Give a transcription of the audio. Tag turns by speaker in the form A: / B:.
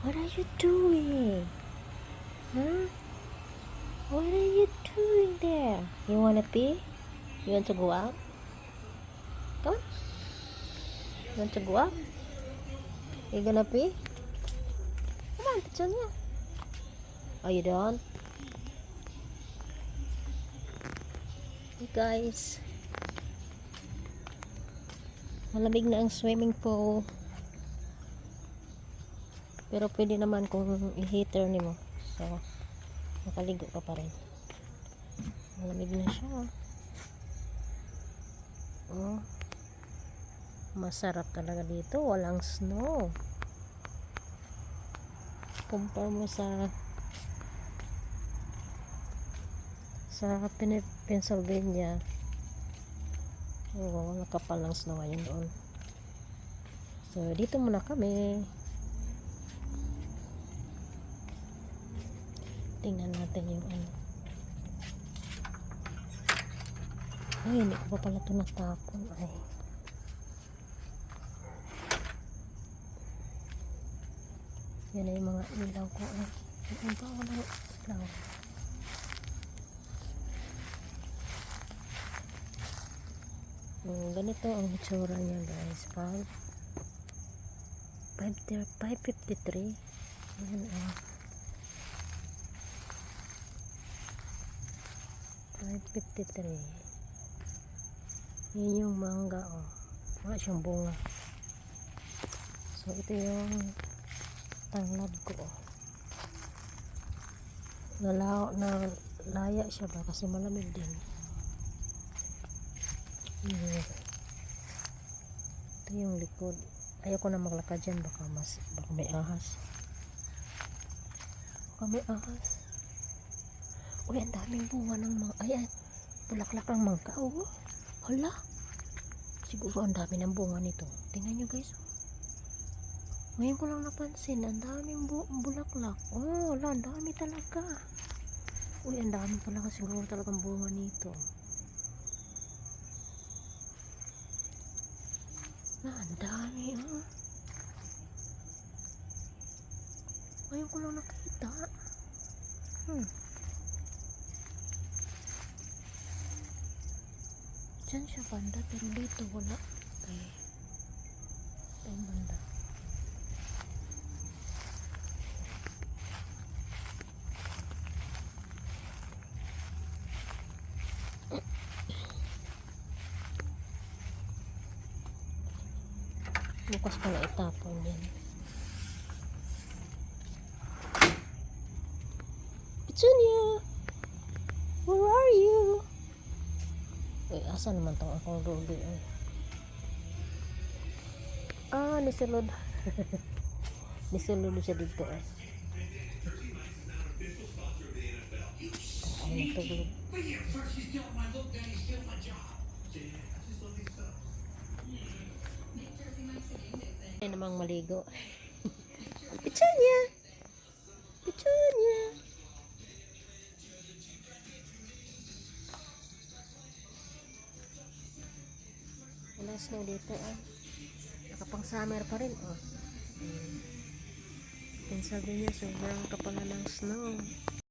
A: What are you doing? Huh? What are you doing there? You wanna pee? You want to go out? Come on. You want to go out? You gonna pee? Come on, Petunia. Oh, you don't? Hey guys. Malamig na ang swimming pool. Pero pwede naman kung i-heater nimo. So, makaligo ka pa rin. Malamig na siya. Oh. Masarap talaga dito. Walang snow. Compare mo sa Pennsylvania. Oh, nakapal ng snow ngayon doon. So, dito muna kami. Tingnan natin yung ano. Ay, hindi ko pa pala ito natapon. Ay. Yan na yung mga ilaw ko. Ay, ang pa wala ilaw. Ganito ang itsura niya guys. 553. Ayan ah. 553. Yan yung mangga oh. Wala siyang bunga. So ito yung tanglad ko oh. Na laya siya ba kasi malamig din. Ito yung likod. Ayoko na maglakad dyan, baka may ahas. Uy, ang daming bunga ng mga, ayan, bulaklak ng mangga, oh. Hala, siguro ang dami ng bunga nito. Tingnan nyo guys, oh. Ngayon ko lang napansin, ang daming bulaklak. Oh, hala, ang dami talaga. Uy, ang dami talaga, siguro talagang bunga nito. Ang dami, oh. Ngayon ko lang nakita. Diyan siya banda, pero dito wala. Okay. Ito yung banda. Bukas pala itapon yan. Petunia! Where are you? Uy, asa naman tong akong ruby? Ah, nisulod. Nisulod siya dito eh. Ay, natulog. Ay namang maligo. Petunia! Petunia! Wala snow dito ah. Nakapang summer pa rin oh. Pennsylvania sobrang kapal na ng snow.